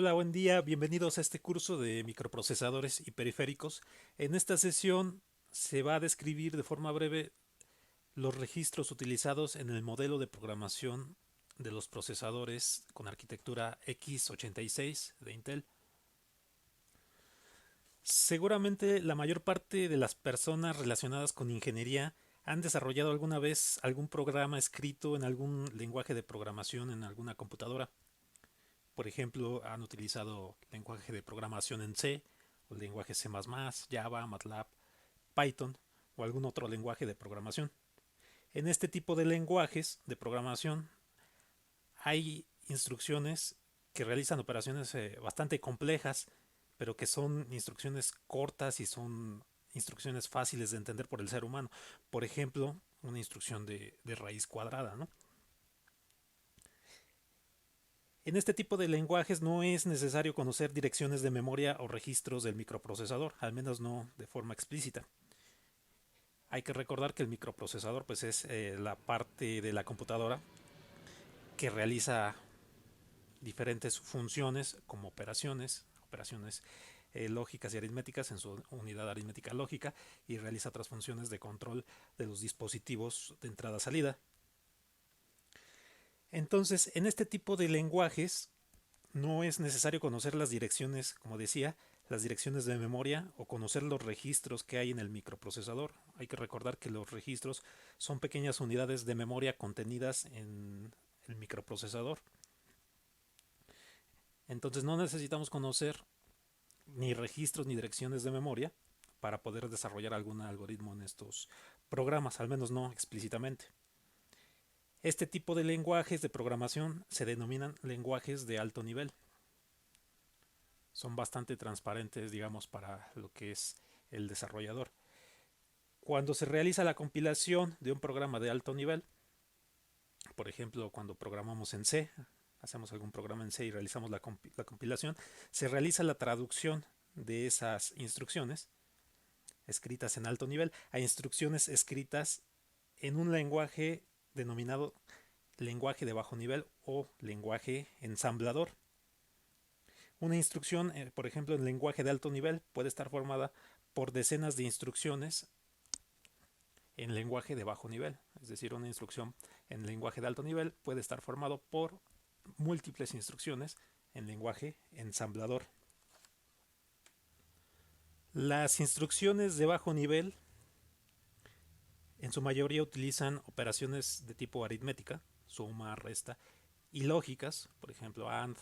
Hola, buen día, bienvenidos a este curso de microprocesadores y periféricos. En esta sesión se va a describir de forma breve los registros utilizados en el modelo de programación de los procesadores con arquitectura x86 de Intel. Seguramente la mayor parte de las personas relacionadas con ingeniería han desarrollado alguna vez algún programa escrito en algún lenguaje de programación en alguna computadora. Por ejemplo, han utilizado lenguaje de programación en C, o lenguaje C++, Java, MATLAB, Python o algún otro lenguaje de programación. En este tipo de lenguajes de programación hay instrucciones que realizan operaciones bastante complejas, pero que son instrucciones cortas y son instrucciones fáciles de entender por el ser humano. Por ejemplo, una instrucción de raíz cuadrada, ¿no? En este tipo de lenguajes no es necesario conocer direcciones de memoria o registros del microprocesador, al menos no de forma explícita. Hay que recordar que el microprocesador pues, es la parte de la computadora que realiza diferentes funciones como operaciones lógicas y aritméticas en su unidad aritmética lógica, y realiza otras funciones de control de los dispositivos de entrada-salida. Entonces, en este tipo de lenguajes no es necesario conocer las direcciones, como decía, las direcciones de memoria o conocer los registros que hay en el microprocesador. Hay que recordar que los registros son pequeñas unidades de memoria contenidas en el microprocesador. Entonces no necesitamos conocer ni registros ni direcciones de memoria para poder desarrollar algún algoritmo en estos programas, al menos no explícitamente. Este tipo de lenguajes de programación se denominan lenguajes de alto nivel. Son bastante transparentes, digamos, para lo que es el desarrollador. Cuando se realiza la compilación de un programa de alto nivel, por ejemplo, cuando programamos en C, hacemos algún programa en C y realizamos la compilación, se realiza la traducción de esas instrucciones escritas en alto nivel a instrucciones escritas en un lenguaje denominado lenguaje de bajo nivel o lenguaje ensamblador. Una instrucción, por ejemplo, en lenguaje de alto nivel puede estar formada por decenas de instrucciones en lenguaje de bajo nivel. Es decir, una instrucción en lenguaje de alto nivel puede estar formado por múltiples instrucciones en lenguaje ensamblador. Las instrucciones de bajo nivel en su mayoría utilizan operaciones de tipo aritmética, suma, resta, y lógicas, por ejemplo, la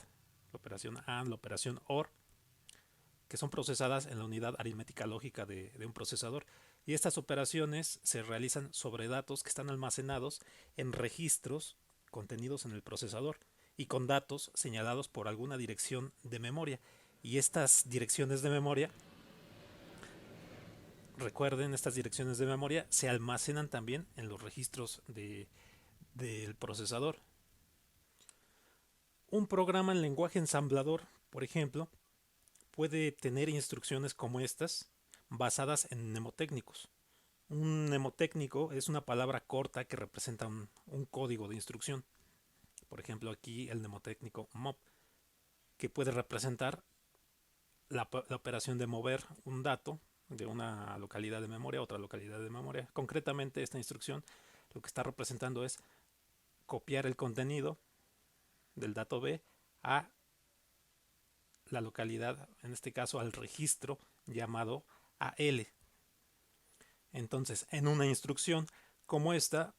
operación OR, que son procesadas en la unidad aritmética lógica de un procesador. Y estas operaciones se realizan sobre datos que están almacenados en registros contenidos en el procesador y con datos señalados por alguna dirección de memoria. Y estas direcciones de memoria, recuerden, estas direcciones de memoria se almacenan también en los registros del procesador. Un programa en lenguaje ensamblador, por ejemplo, puede tener instrucciones como estas, basadas en mnemotécnicos. Un mnemotécnico es una palabra corta que representa un código de instrucción. Por ejemplo, aquí el mnemotécnico MOV, que puede representar la operación de mover un dato de una localidad de memoria a otra localidad de memoria. Concretamente, esta instrucción lo que está representando es copiar el contenido del dato B a la localidad, en este caso al registro llamado AL. Entonces, en una instrucción como esta,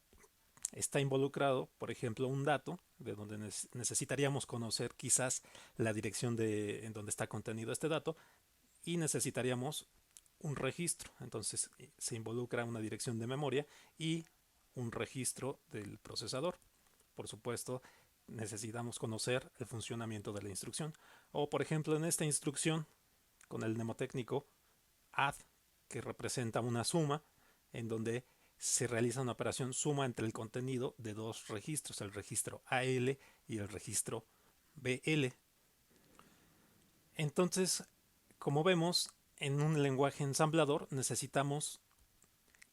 está involucrado, por ejemplo, un dato de donde necesitaríamos conocer quizás la dirección en donde está contenido este dato, y necesitaríamos un registro. Entonces se involucra una dirección de memoria y un registro del procesador. Por supuesto, necesitamos conocer el funcionamiento de la instrucción. O por ejemplo, en esta instrucción con el mnemotécnico add, que representa una suma, en donde se realiza una operación suma entre el contenido de dos registros, el registro AL y el registro BL. Entonces, como vemos, en un lenguaje ensamblador necesitamos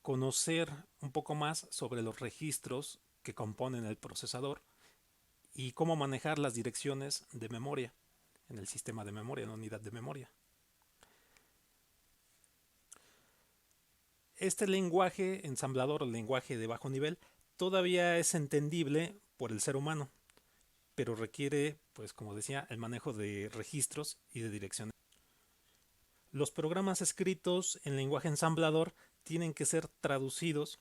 conocer un poco más sobre los registros que componen el procesador y cómo manejar las direcciones de memoria. en el sistema de memoria, en la unidad de memoria. Este lenguaje ensamblador o lenguaje de bajo nivel todavía es entendible por el ser humano, pero requiere, pues como decía, el manejo de registros y de direcciones. Los programas escritos en lenguaje ensamblador tienen que ser traducidos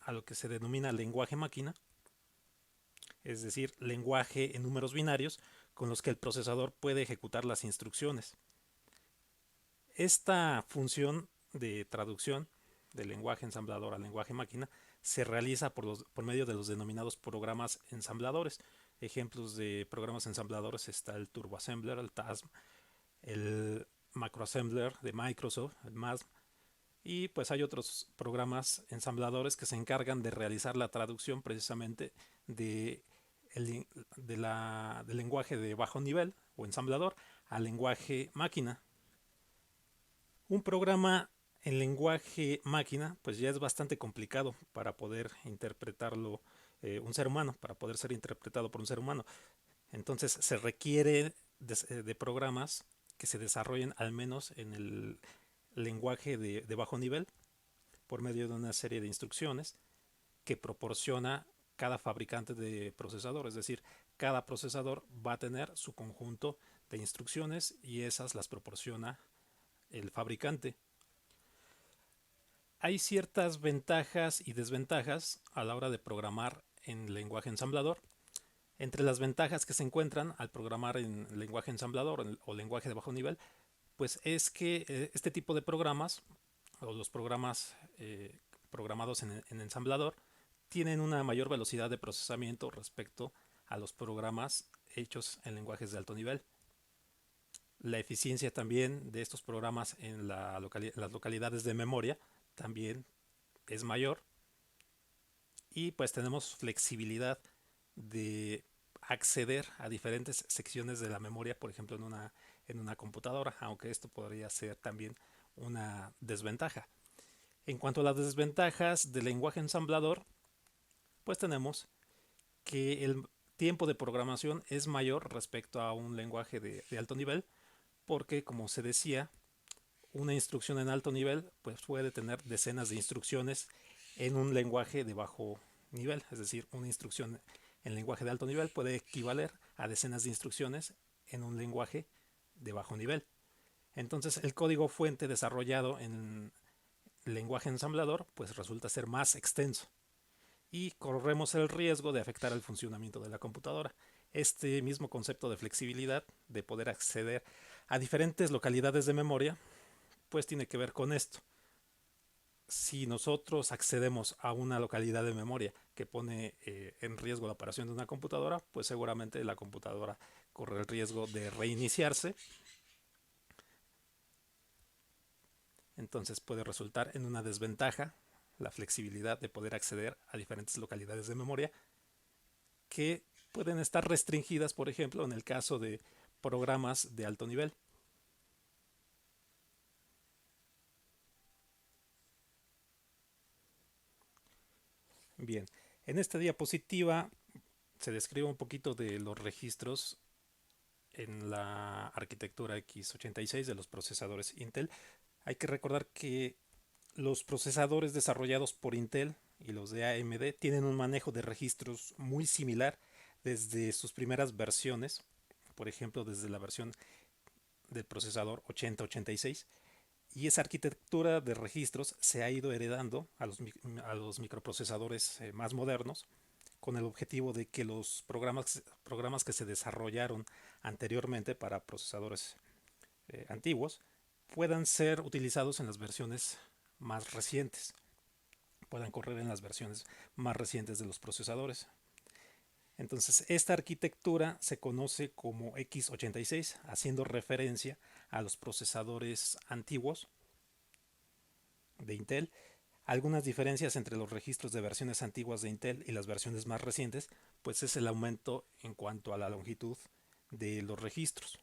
a lo que se denomina lenguaje máquina, es decir, lenguaje en números binarios con los que el procesador puede ejecutar las instrucciones. Esta función de traducción del lenguaje ensamblador al lenguaje máquina se realiza por medio de los denominados programas ensambladores. Ejemplos de programas ensambladores está el Turbo Assembler, el TASM, el Macroassembler de Microsoft, el MASM, y pues hay otros programas ensambladores que se encargan de realizar la traducción precisamente de del lenguaje de bajo nivel o ensamblador al lenguaje máquina. Un programa en lenguaje máquina pues ya es bastante complicado para poder interpretarlo un ser humano, para poder ser interpretado por un ser humano. Entonces se requiere de programas que se desarrollen al menos en el lenguaje de bajo nivel por medio de una serie de instrucciones que proporciona cada fabricante de procesador. Es decir, cada procesador va a tener su conjunto de instrucciones y esas las proporciona el fabricante. Hay ciertas ventajas y desventajas a la hora de programar en lenguaje ensamblador. Entre las ventajas que se encuentran al programar en lenguaje ensamblador o lenguaje de bajo nivel, pues es que este tipo de programas o los programas programados en ensamblador tienen una mayor velocidad de procesamiento respecto a los programas hechos en lenguajes de alto nivel. La eficiencia también de estos programas en las localidades de memoria también es mayor y pues tenemos flexibilidad de acceder a diferentes secciones de la memoria, por ejemplo en una computadora, aunque esto podría ser también una desventaja. En cuanto a las desventajas del lenguaje ensamblador, pues tenemos que el tiempo de programación es mayor respecto a un lenguaje de alto nivel, porque como se decía, una instrucción en alto nivel pues puede tener decenas de instrucciones en un lenguaje de bajo nivel, es decir, una instrucción en lenguaje de alto nivel puede equivaler a decenas de instrucciones en un lenguaje de bajo nivel. Entonces el código fuente desarrollado en lenguaje ensamblador pues resulta ser más extenso y corremos el riesgo de afectar el funcionamiento de la computadora. Este mismo concepto de flexibilidad, de poder acceder a diferentes localidades de memoria, pues tiene que ver con esto. Si nosotros accedemos a una localidad de memoria que pone en riesgo la operación de una computadora, pues seguramente la computadora corre el riesgo de reiniciarse. Entonces puede resultar en una desventaja la flexibilidad de poder acceder a diferentes localidades de memoria que pueden estar restringidas, por ejemplo, en el caso de programas de alto nivel. Bien, en esta diapositiva se describe un poquito de los registros en la arquitectura x86 de los procesadores Intel. Hay que recordar que los procesadores desarrollados por Intel y los de AMD tienen un manejo de registros muy similar desde sus primeras versiones, por ejemplo desde la versión del procesador 8086, y esa arquitectura de registros se ha ido heredando a los microprocesadores más modernos con el objetivo de que los programas que se desarrollaron anteriormente para procesadores antiguos puedan ser utilizados en las versiones más recientes, puedan correr en las versiones más recientes de los procesadores. Entonces, esta arquitectura se conoce como x86, haciendo referencia a los procesadores antiguos de Intel. Algunas diferencias entre los registros de versiones antiguas de Intel y las versiones más recientes, pues es el aumento en cuanto a la longitud de los registros.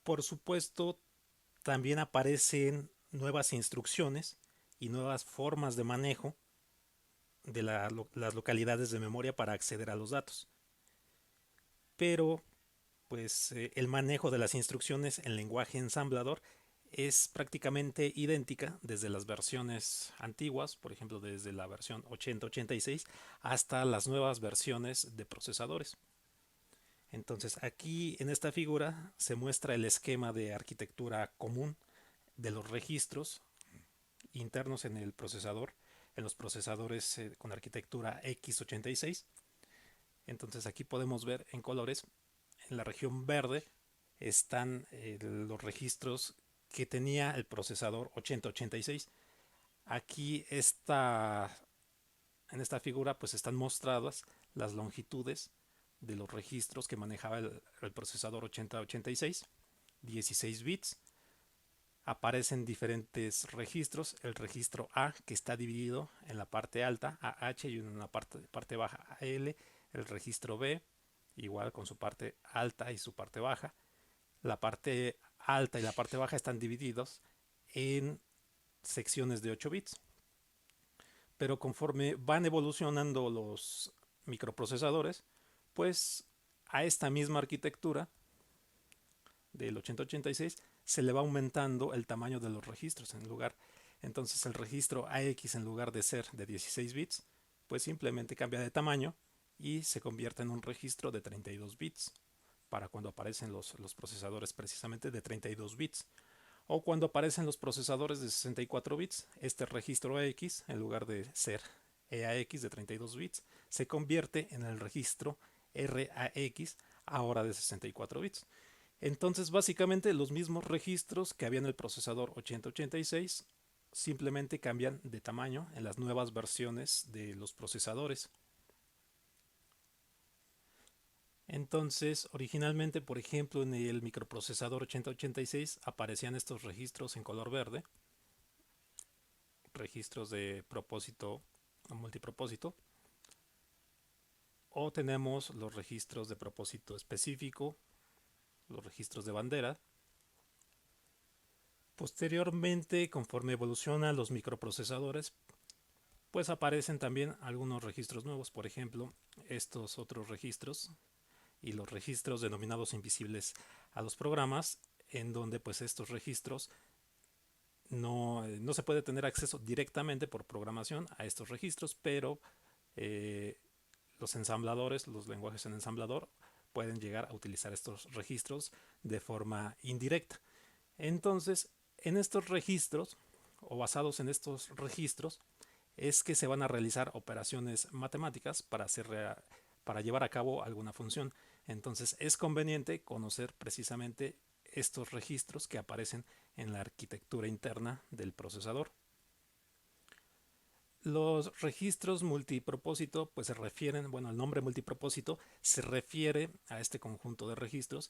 Por supuesto, también aparecen nuevas instrucciones y nuevas formas de manejo de las localidades de memoria para acceder a los datos. Pero pues el manejo de las instrucciones en lenguaje ensamblador es prácticamente idéntica desde las versiones antiguas, por ejemplo desde la versión 8086 hasta las nuevas versiones de procesadores. Entonces aquí en esta figura se muestra el esquema de arquitectura común de los registros internos en el procesador, en los procesadores con arquitectura x86. Entonces aquí podemos ver en colores, en la región verde están los registros que tenía el procesador 8086. Aquí en esta figura pues están mostradas las longitudes de los registros que manejaba el procesador 8086, 16 bits. Aparecen diferentes registros, el registro A que está dividido en la parte alta AH y en la parte baja AL, el registro B igual con su parte alta y su parte baja. La parte alta y la parte baja están divididos en secciones de 8 bits. Pero conforme van evolucionando los microprocesadores, pues a esta misma arquitectura del 8086 se le va aumentando el tamaño de los registros entonces el registro AX en lugar de ser de 16 bits pues simplemente cambia de tamaño y se convierte en un registro de 32 bits para cuando aparecen los procesadores precisamente de 32 bits, o cuando aparecen los procesadores de 64 bits, este registro AX en lugar de ser EAX de 32 bits se convierte en el registro RAX ahora de 64 bits. Entonces básicamente los mismos registros que había en el procesador 8086 simplemente cambian de tamaño en las nuevas versiones de los procesadores. Entonces, originalmente, por ejemplo, en el microprocesador 8086 aparecían estos registros en color verde, registros de propósito o multipropósito, o tenemos los registros de propósito específico, los registros de bandera. Posteriormente, conforme evolucionan los microprocesadores, pues aparecen también algunos registros nuevos, por ejemplo, estos otros registros y los registros denominados invisibles a los programas, en donde pues estos registros no se puede tener acceso directamente por programación a estos registros, pero los ensambladores, los lenguajes en ensamblador, pueden llegar a utilizar estos registros de forma indirecta. Entonces, en estos registros, o basados en estos registros, es que se van a realizar operaciones matemáticas para llevar a cabo alguna función. Entonces, es conveniente conocer precisamente estos registros que aparecen en la arquitectura interna del procesador. Los registros multipropósito pues se refieren, bueno, el nombre multipropósito se refiere a este conjunto de registros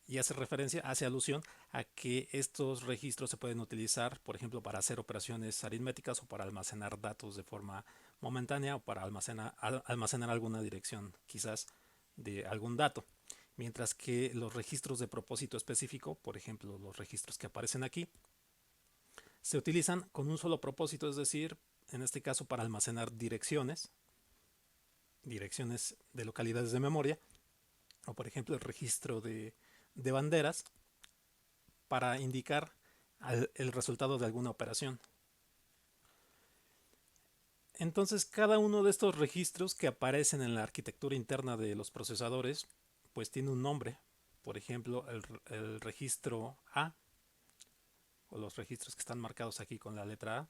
y hace alusión a que estos registros se pueden utilizar, por ejemplo, para hacer operaciones aritméticas o para almacenar datos de forma momentánea o para almacenar alguna dirección, quizás de algún dato. Mientras que los registros de propósito específico, por ejemplo, los registros que aparecen aquí, se utilizan con un solo propósito, es decir, en este caso para almacenar direcciones de localidades de memoria, o por ejemplo el registro de banderas para indicar el resultado de alguna operación. Entonces cada uno de estos registros que aparecen en la arquitectura interna de los procesadores pues tiene un nombre. Por ejemplo, el registro A, o los registros que están marcados aquí con la letra A,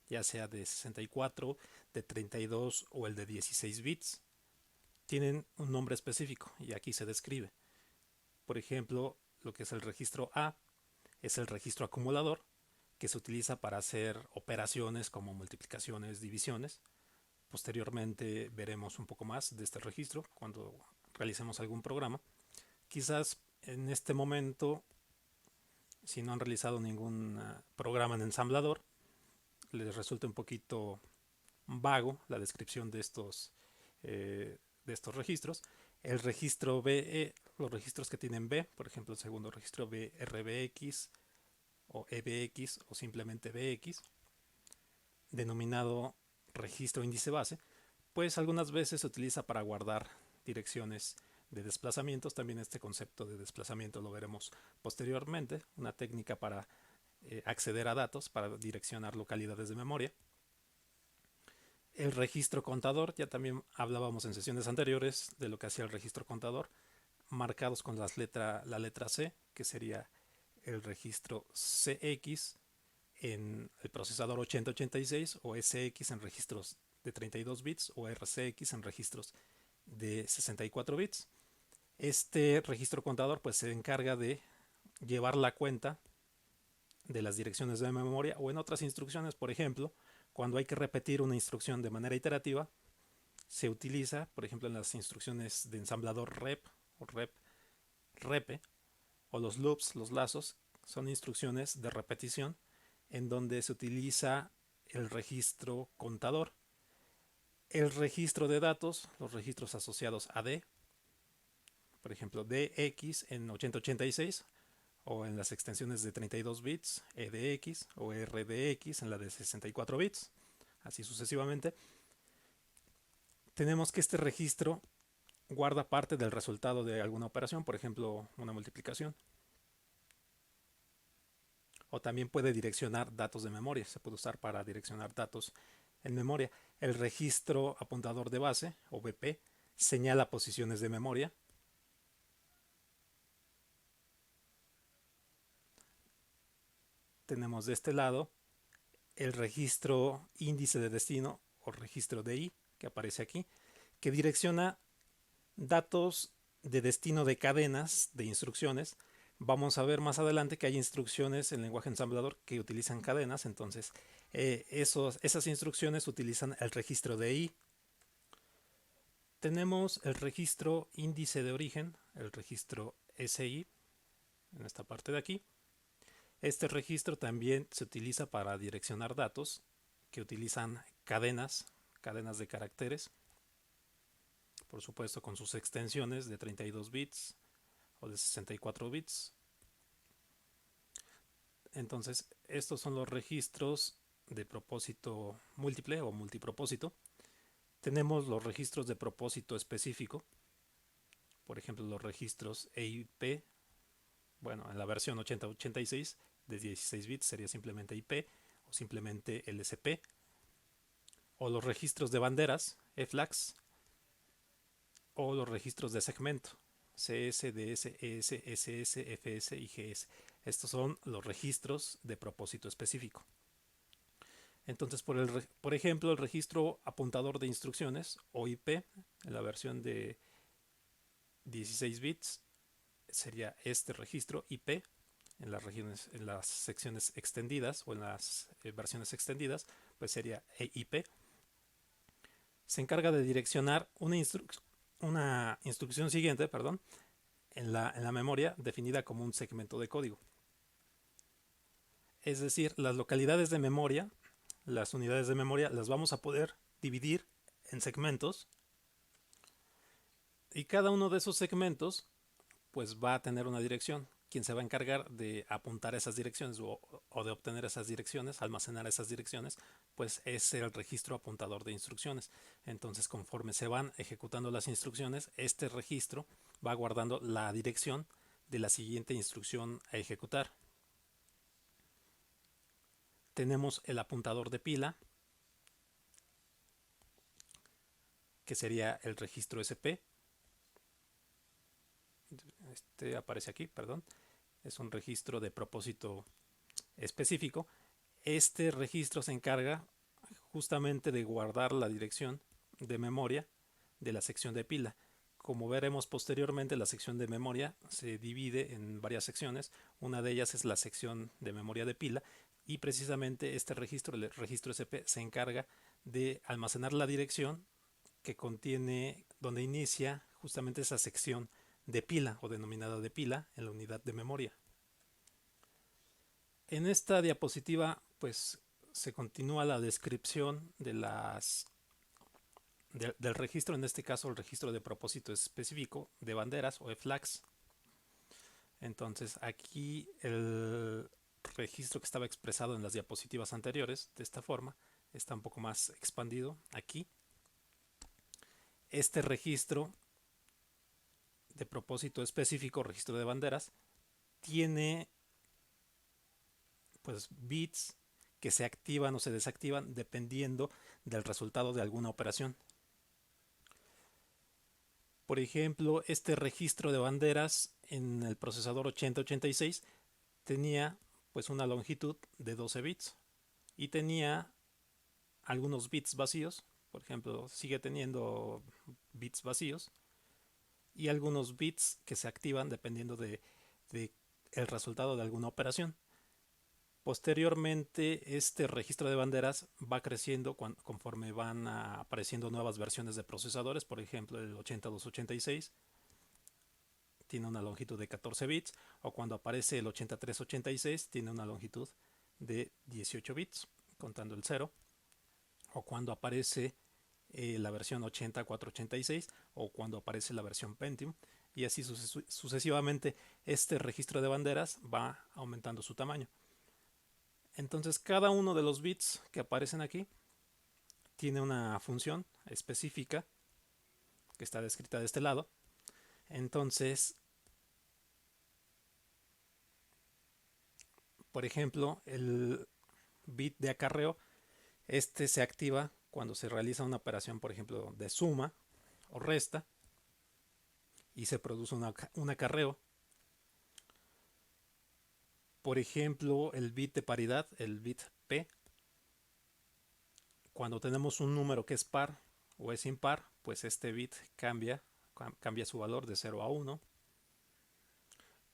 ya sea de 64, de 32 o el de 16 bits, tienen un nombre específico y aquí se describe. Por ejemplo, lo que es el registro A es el registro acumulador, que se utiliza para hacer operaciones como multiplicaciones, divisiones. Posteriormente veremos un poco más de este registro cuando realicemos algún programa. Quizás en este momento, si no han realizado ningún programa en ensamblador, les resulte un poquito vago la descripción de estos registros. El registro B, los registros que tienen B, por ejemplo el segundo registro B, RBX o EBX o simplemente BX, denominado registro índice base, pues algunas veces se utiliza para guardar direcciones de desplazamientos. También este concepto de desplazamiento lo veremos posteriormente, una técnica para acceder a datos, para direccionar localidades de memoria. El registro contador, ya también hablábamos en sesiones anteriores de lo que hacía el registro contador, marcados con la letra C, que sería el registro CX en el procesador 8086 o SX en registros de 32 bits o RCX en registros de 64 bits. Este registro contador pues se encarga de llevar la cuenta de las direcciones de memoria o en otras instrucciones. Por ejemplo, cuando hay que repetir una instrucción de manera iterativa, se utiliza, por ejemplo, en las instrucciones de ensamblador rep o repe, o los loops, los lazos, son instrucciones de repetición en donde se utiliza el registro contador. El registro de datos, los registros asociados a D, por ejemplo, DX en 8086 o en las extensiones de 32 bits, EDX o RDX en la de 64 bits, así sucesivamente. Tenemos que este registro guarda parte del resultado de alguna operación, por ejemplo, una multiplicación. O también puede direccionar datos de memoria, se puede usar para direccionar datos en memoria. El registro apuntador de base, o BP, señala posiciones de memoria. Tenemos de este lado el registro índice de destino o registro DI, que aparece aquí, que direcciona datos de destino de cadenas de instrucciones. Vamos a ver más adelante que hay instrucciones en lenguaje ensamblador que utilizan cadenas, entonces esas instrucciones utilizan el registro DI. Tenemos el registro índice de origen, el registro SI, en esta parte de aquí. Este registro también se utiliza para direccionar datos que utilizan cadenas de caracteres, por supuesto con sus extensiones de 32 bits o de 64 bits. Entonces, estos son los registros de propósito múltiple o multipropósito. Tenemos los registros de propósito específico, por ejemplo, los registros EIP. Bueno, en la versión 8086 de 16 bits sería simplemente IP o simplemente LSP. O los registros de banderas, EFLAGs, o los registros de segmento, CS, DS, ES, SS, FS y GS. Estos son los registros de propósito específico. Entonces, por ejemplo, el registro apuntador de instrucciones, o IP, en la versión de 16 bits, sería este registro IP. En las secciones extendidas o en las versiones extendidas, pues sería EIP. Se encarga de direccionar una instrucción siguiente, en la memoria definida como un segmento de código. Es decir, las localidades de memoria, las unidades de memoria, las vamos a poder dividir en segmentos y cada uno de esos segmentos pues va a tener una dirección. Quien se va a encargar de apuntar esas direcciones o de obtener esas direcciones, almacenar esas direcciones, pues es el registro apuntador de instrucciones. Entonces, conforme se van ejecutando las instrucciones, este registro va guardando la dirección de la siguiente instrucción a ejecutar. Tenemos el apuntador de pila, que sería el registro SP. Este aparece aquí, perdón. Es un registro de propósito específico. Este registro se encarga justamente de guardar la dirección de memoria de la sección de pila. Como veremos posteriormente, la sección de memoria se divide en varias secciones. Una de ellas es la sección de memoria de pila y precisamente este registro, el registro SP, se encarga de almacenar la dirección que contiene, donde inicia justamente esa sección de pila o denominada de pila en la unidad de memoria. En esta diapositiva pues se continúa la descripción de del registro, en este caso el registro de propósito específico de banderas o FLAGs. Entonces aquí el registro que estaba expresado en las diapositivas anteriores de esta forma está un poco más expandido aquí. Este registro de propósito específico, registro de banderas, tiene pues bits que se activan o se desactivan dependiendo del resultado de alguna operación. Por ejemplo, este registro de banderas en el procesador 8086 tenía pues una longitud de 12 bits y tenía algunos bits vacíos. Por ejemplo, sigue teniendo bits vacíos y algunos bits que se activan dependiendo de el resultado de alguna operación. Posteriormente, este registro de banderas va creciendo conforme van apareciendo nuevas versiones de procesadores. Por ejemplo, el 8286 tiene una longitud de 14 bits, o cuando aparece el 8386 tiene una longitud de 18 bits, contando el 0, o cuando aparece la versión 80486 o cuando aparece la versión Pentium, y así sucesivamente. Este registro de banderas va aumentando su tamaño. Entonces cada uno de los bits que aparecen aquí tiene una función específica que está descrita de este lado. Entonces, por ejemplo, el bit de acarreo, este se activa cuando se realiza una operación, por ejemplo, de suma o resta y se produce un acarreo. Por ejemplo, el bit de paridad, el bit P, cuando tenemos un número que es par o es impar, pues este bit cambia su valor de 0 a 1.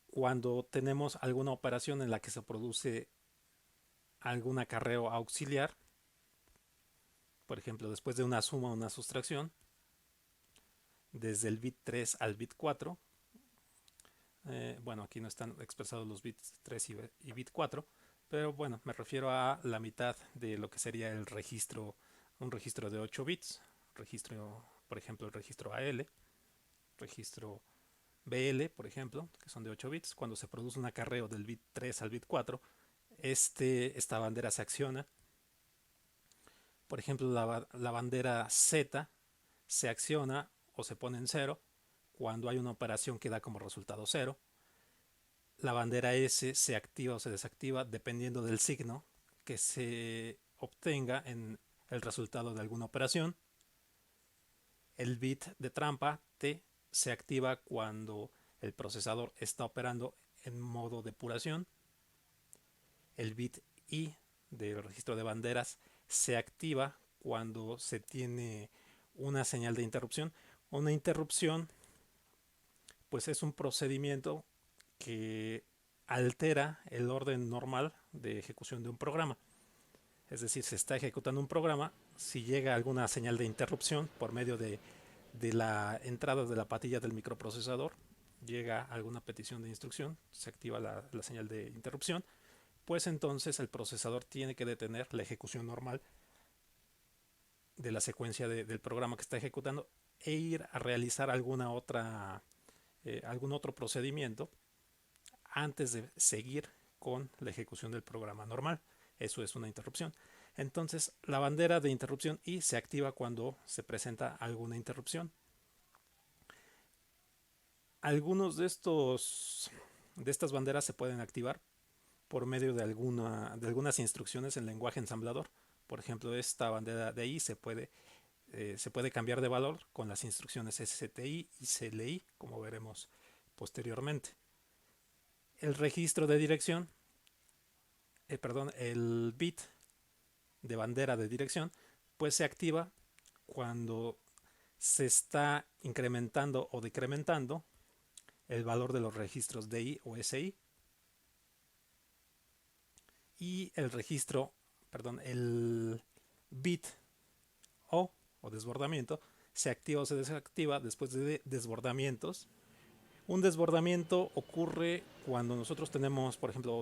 Cuando tenemos alguna operación en la que se produce algún acarreo auxiliar, por ejemplo, después de una suma o una sustracción, desde el bit 3 al bit 4, bueno, aquí no están expresados los bits 3 y bit 4, pero bueno, me refiero a la mitad de lo que sería el registro, un registro de 8 bits, registro, por ejemplo, el registro AL, registro BL, por ejemplo, que son de 8 bits. Cuando se produce un acarreo del bit 3 al bit 4, esta bandera se acciona. Por ejemplo, la bandera Z se acciona o se pone en 0 cuando hay una operación que da como resultado 0. La bandera S se activa o se desactiva dependiendo del signo que se obtenga en el resultado de alguna operación. El bit de trampa T se activa cuando el procesador está operando en modo depuración. El bit I del registro de banderas se activa cuando se tiene una señal de interrupción. Una interrupción pues es un procedimiento que altera el orden normal de ejecución de un programa. Es decir, se está ejecutando un programa, si llega alguna señal de interrupción por medio de la entrada de la patilla del microprocesador, llega alguna petición de instrucción, se activa la señal de interrupción, pues entonces el procesador tiene que detener la ejecución normal de la secuencia del programa que está ejecutando e ir a realizar algún otro procedimiento antes de seguir con la ejecución del programa normal. Eso es una interrupción. Entonces la bandera de interrupción I se activa cuando se presenta alguna interrupción. Algunos de estas banderas se pueden activar por medio de algunas instrucciones en lenguaje ensamblador. Por ejemplo, esta bandera de I se puede cambiar de valor con las instrucciones STI y CLI, como veremos posteriormente. El registro de dirección, el bit de bandera de dirección, pues se activa cuando se está incrementando o decrementando el valor de los registros DI o SI, y el bit o desbordamiento se activa o se desactiva después de desbordamientos. Un desbordamiento ocurre cuando nosotros tenemos, por ejemplo,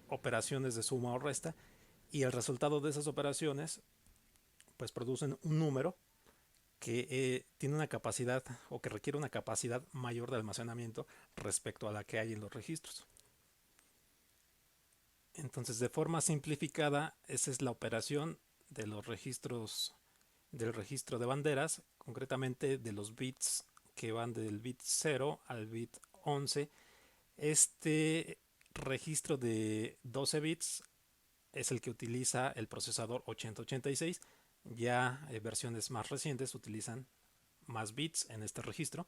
operaciones de suma o resta, y el resultado de esas operaciones pues producen un número que tiene una capacidad o que requiere una capacidad mayor de almacenamiento respecto a la que hay en los registros. Entonces, de forma simplificada, esa es la operación de los registros del registro de banderas, concretamente de los bits que van del bit 0 al bit 11. Este registro de 12 bits es el que utiliza el procesador 8086. Ya versiones más recientes utilizan más bits en este registro.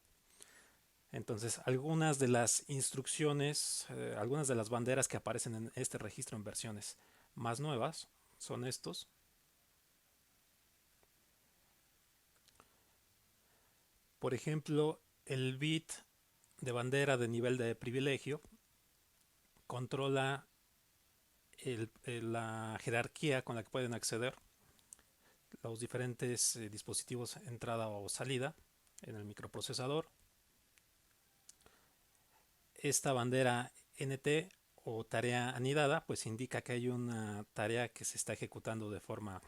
Entonces, algunas de las instrucciones, algunas de las banderas que aparecen en este registro en versiones más nuevas son estos. Por ejemplo, el bit de bandera de nivel de privilegio controla la jerarquía con la que pueden acceder los diferentes dispositivos entrada o salida en el microprocesador. Esta bandera NT o tarea anidada pues indica que hay una tarea que se está ejecutando de forma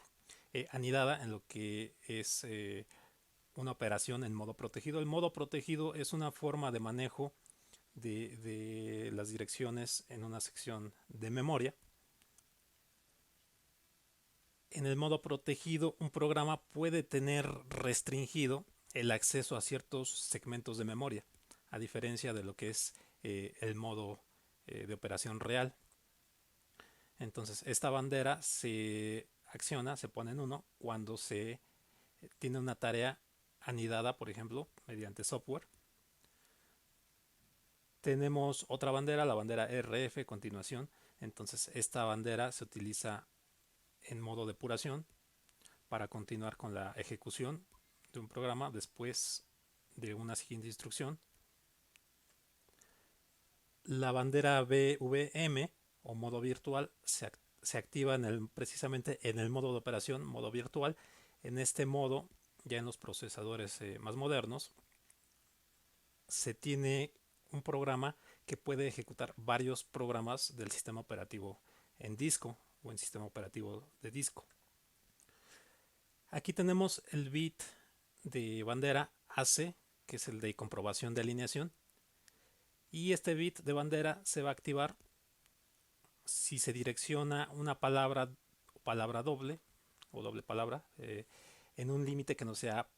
anidada en lo que es una operación en modo protegido. El modo protegido es una forma de manejo de las direcciones en una sección de memoria. En el modo protegido, un programa puede tener restringido el acceso a ciertos segmentos de memoria, a diferencia de lo que es el modo de operación real. Entonces, esta bandera se acciona, se pone en 1 cuando se tiene una tarea anidada, por ejemplo, mediante software. Tenemos otra bandera, la bandera RF, continuación. Entonces, esta bandera se utiliza en modo depuración para continuar con la ejecución de un programa después de una siguiente instrucción. La bandera BVM o modo virtual se activa precisamente en el modo de operación, modo virtual. En este modo, ya en los procesadores más modernos, se tiene un programa que puede ejecutar varios programas del sistema operativo en disco o en sistema operativo de disco. Aquí tenemos el bit de bandera AC, que es el de comprobación de alineación, y este bit de bandera se va a activar si se direcciona una palabra doble o doble palabra en un límite que no sea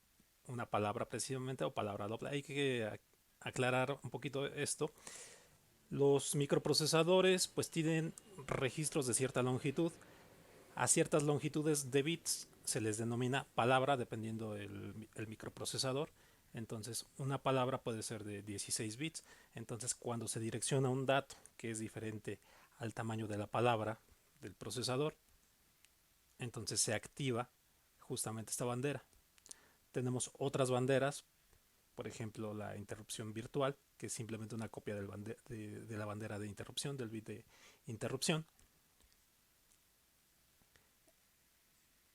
una palabra precisamente o palabra doble. Hay que aclarar un poquito esto. Los microprocesadores pues tienen registros de cierta longitud. A ciertas longitudes de bits se les denomina palabra dependiendo el microprocesador. Entonces una palabra puede ser de 16 bits. Entonces cuando se direcciona un dato que es diferente al tamaño de la palabra del procesador, entonces se activa justamente esta bandera. Tenemos otras banderas, por ejemplo la interrupción virtual, que es simplemente una copia de la bandera de interrupción, del bit de interrupción.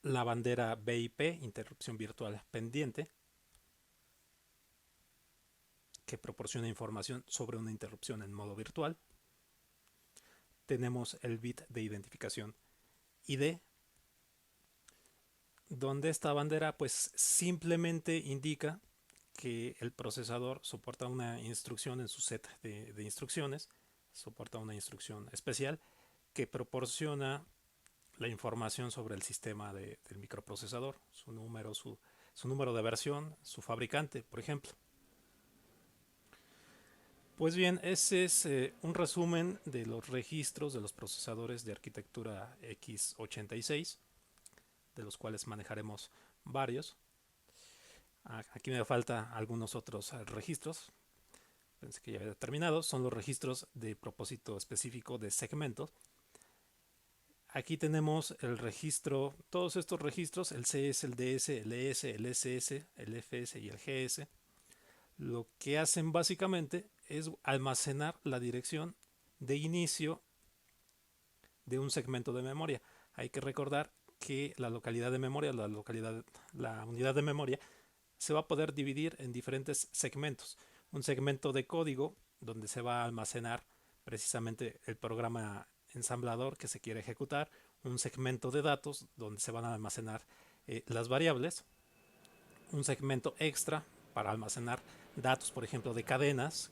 La bandera BIP, interrupción virtual pendiente, que proporciona información sobre una interrupción en modo virtual. Tenemos el bit de identificación ID, donde esta bandera pues simplemente indica que el procesador soporta una instrucción en su set de instrucciones, soporta una instrucción especial que proporciona la información sobre el sistema del microprocesador, su número de versión, su fabricante, por ejemplo. Pues bien, ese es un resumen de los registros de los procesadores de arquitectura x86, de los cuales manejaremos varios. Aquí me falta algunos otros registros. Pensé que ya había terminado. Son los registros de propósito específico de segmentos. Aquí tenemos el registro, todos estos registros, el CS, el DS, el ES, el SS, el FS y el GS. Lo que hacen básicamente es almacenar la dirección de inicio de un segmento de memoria. Hay que recordar que la localidad de memoria, la unidad de memoria, se va a poder dividir en diferentes segmentos. Un segmento de código donde se va a almacenar precisamente el programa ensamblador que se quiere ejecutar, un segmento de datos donde se van a almacenar las variables, un segmento extra para almacenar datos, por ejemplo, de cadenas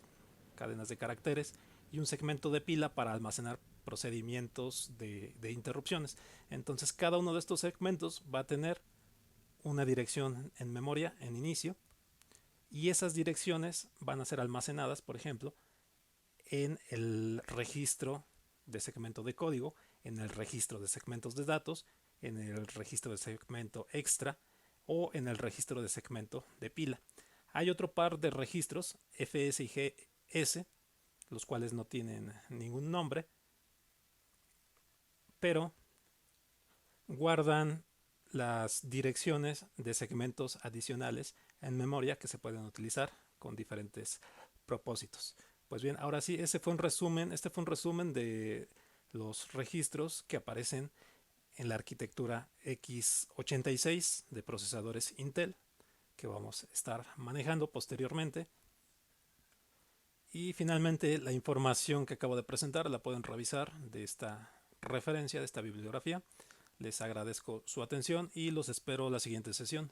de caracteres, y un segmento de pila para almacenar procedimientos de interrupciones. Entonces cada uno de estos segmentos va a tener una dirección en memoria en inicio, y esas direcciones van a ser almacenadas, por ejemplo, en el registro de segmento de código, en el registro de segmentos de datos, en el registro de segmento extra o en el registro de segmento de pila. Hay otro par de registros, FS y GS, los cuales no tienen ningún nombre, pero guardan las direcciones de segmentos adicionales en memoria que se pueden utilizar con diferentes propósitos. Pues bien, ahora sí, este fue un resumen de los registros que aparecen en la arquitectura x86 de procesadores Intel, que vamos a estar manejando posteriormente. Y finalmente, la información que acabo de presentar la pueden revisar de esta referencia, de esta bibliografía. Les agradezco su atención y los espero la siguiente sesión.